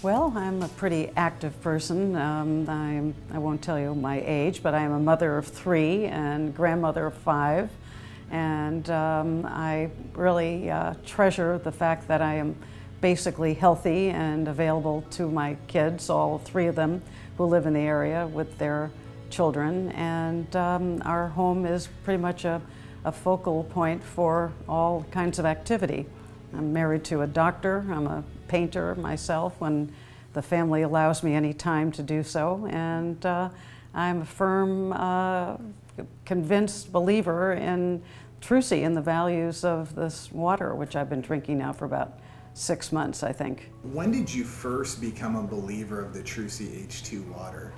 Well, I'm a pretty active person. I won't tell you my age, but I am a mother of 3 and grandmother of 5. And I really treasure the fact that I am basically healthy and available to my kids, all 3 of them who live in the area with their children. And our home is pretty much a focal point for all kinds of activity. I'm married to a doctor. I'm a painter myself when the family allows me any time to do so. And I'm a firm, convinced believer in trusii and the values of this water, which I've been drinking now for about 6 months, I think. When did you first become a believer of the trusii H2 water?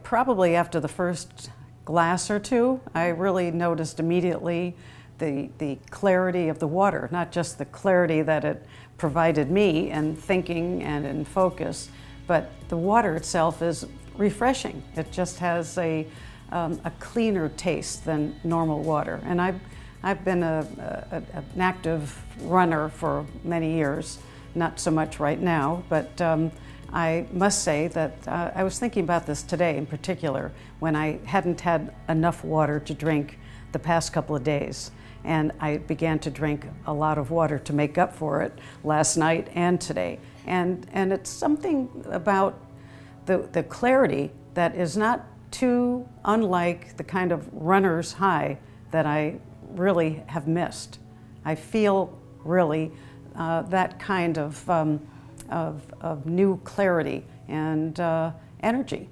Probably after the first glass or 2, I really noticed immediately the clarity of the water, not just the clarity that it provided me in thinking and in focus, but the water itself is refreshing. It just has a cleaner taste than normal water. And I've been an active runner for many years, not so much right now, but I must say that I was thinking about this today in particular when I hadn't had enough water to drink the past couple of days. And I began to drink a lot of water to make up for it last night and today. And it's something about the clarity that is not too unlike the kind of runner's high that I really have missed. I feel really that kind of new clarity and energy.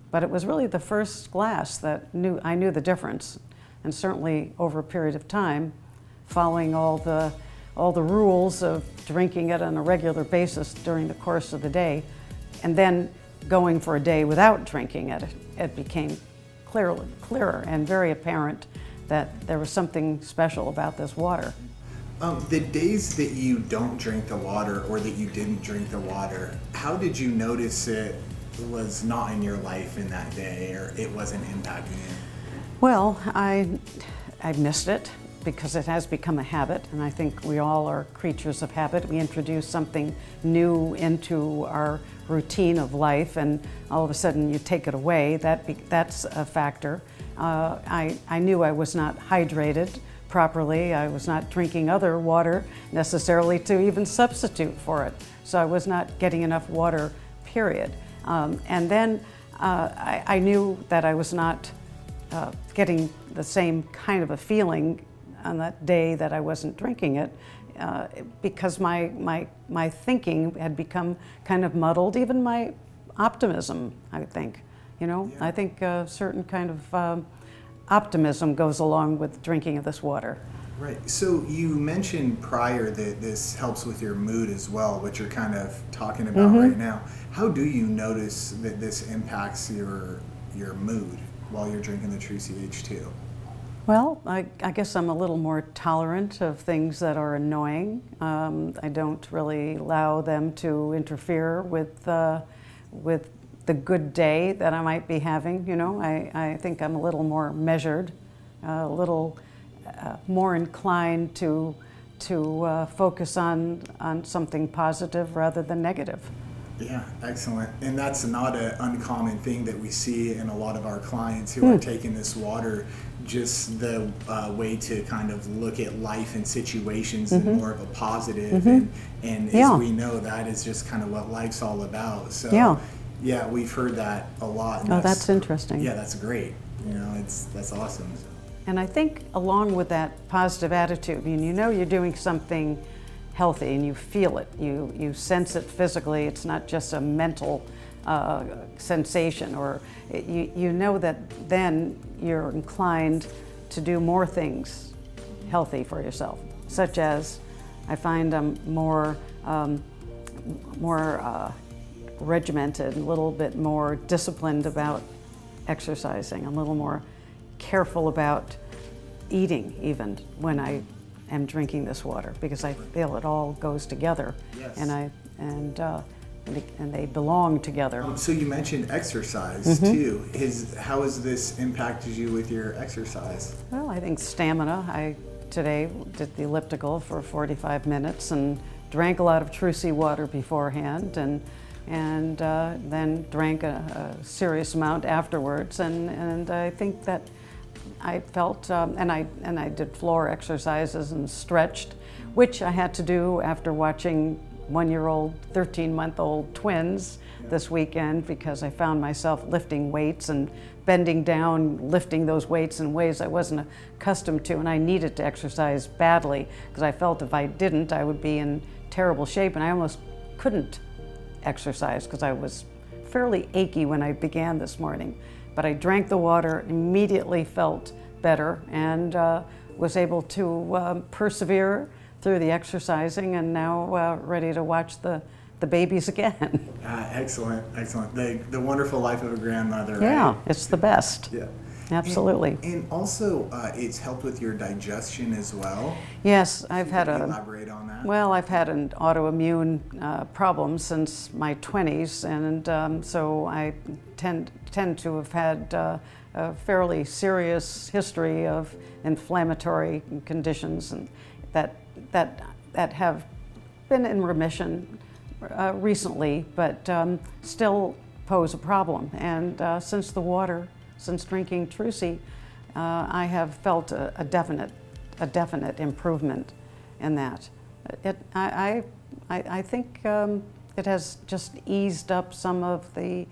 But it was really the first glass that I knew the difference. And certainly over a period of time, following all the rules of drinking it on a regular basis during the course of the day, and then going for a day without drinking it, it became clearer and very apparent that there was something special about this water. The days that you don't drink the water or that you didn't drink the water, how did you notice it was not in your life in that day or it wasn't impacting you? Well, I missed it because it has become a habit, and I think we all are creatures of habit. We introduce something new into our routine of life, and all of a sudden you take it away. That's a factor. I knew I was not hydrated properly. I was not drinking other water necessarily to even substitute for it. So I was not getting enough water, period. And then I knew that I was not getting the same kind of a feeling on that day that I wasn't drinking it because my thinking had become kind of muddled, even my optimism, I think. You know, yeah. I think a certain kind of optimism goes along with drinking of this water. Right. So you mentioned prior that this helps with your mood as well, which you're kind of talking about right now. How do you notice that this impacts your mood while you're drinking the trusii H2? Well, I guess I'm a little more tolerant of things that are annoying. I don't really allow them to interfere with the good day that I might be having. You know, I think I'm a little more measured, a little more inclined to focus on something positive rather than negative. Yeah, excellent. And that's not an uncommon thing that we see in a lot of our clients who are taking this water, just the way to kind of look at life and situations in more of a positive. And as we know, that is just kind of what life's all about. So yeah, we've heard that a lot. And that's interesting. Yeah, that's great. You know, that's awesome. And I think along with that positive attitude, I mean, you know you're doing something healthy and you feel it, you sense it physically. It's not just a mental sensation, or you know that then you're inclined to do more things healthy for yourself, such as I find I'm more regimented, a little bit more disciplined about exercising, a little more careful about eating even when I am drinking this water, because I feel it all goes together. Yes. And they belong together. So you mentioned exercise too. How has this impacted you with your exercise? Well, I think stamina. I today did the elliptical for 45 minutes and drank a lot of trusii water beforehand, and then drank a serious amount afterwards. And I think that I felt, and I did floor exercises and stretched, which I had to do after watching 1-year-old, 13-month-old twins this weekend, because I found myself lifting weights and bending down, lifting those weights in ways I wasn't accustomed to, and I needed to exercise badly because I felt if I didn't, I would be in terrible shape, and I almost couldn't exercise because I was fairly achy when I began this morning. But I drank the water, immediately felt better, and was able to persevere through the exercising, and now ready to watch the babies again. Excellent, excellent. The wonderful life of a grandmother, right? Yeah, it's the best. Yeah. Absolutely. And also, it's helped with your digestion as well. Yes, I've had Can you elaborate on that? Well, I've had an autoimmune problem since my 20s, and so I tend to have had a fairly serious history of inflammatory conditions, and that have been in remission recently, but still pose a problem. And since drinking trusii, I have felt a definite improvement in that. I think it has just eased up some of the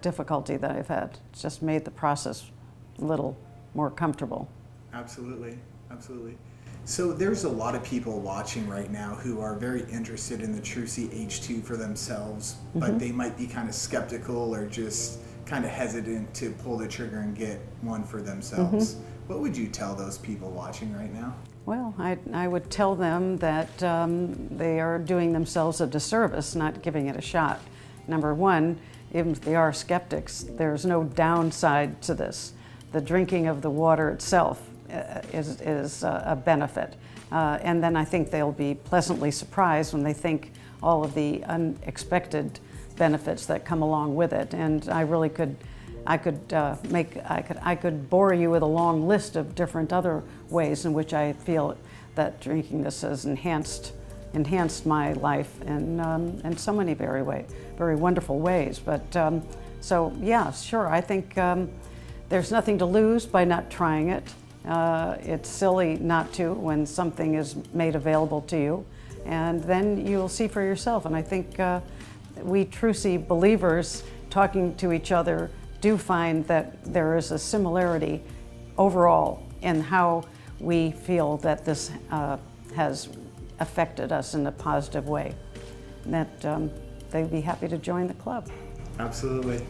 difficulty that I've had. It's just made the process a little more comfortable. Absolutely, absolutely. So there's a lot of people watching right now who are very interested in the trusii H2 for themselves, but they might be kind of skeptical or just kind of hesitant to pull the trigger and get one for themselves. What would you tell those people watching right now? Well, I would tell them that they are doing themselves a disservice not giving it a shot. Number one, even if they are skeptics, there's no downside to this. The drinking of the water itself is a benefit. And then I think they'll be pleasantly surprised when they think all of the unexpected benefits that come along with it. And I really I could bore you with a long list of different other ways in which I feel that drinking this has enhanced my life in so many very wonderful ways. But so yeah, sure, I think there's nothing to lose by not trying it. It's silly not to when something is made available to you, and then you'll see for yourself. And I think we trusii believers talking to each other do find that there is a similarity overall in how we feel that this has affected us in a positive way, and that they'd be happy to join the club. Absolutely.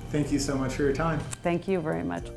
Thank you so much for your time. Thank you very much.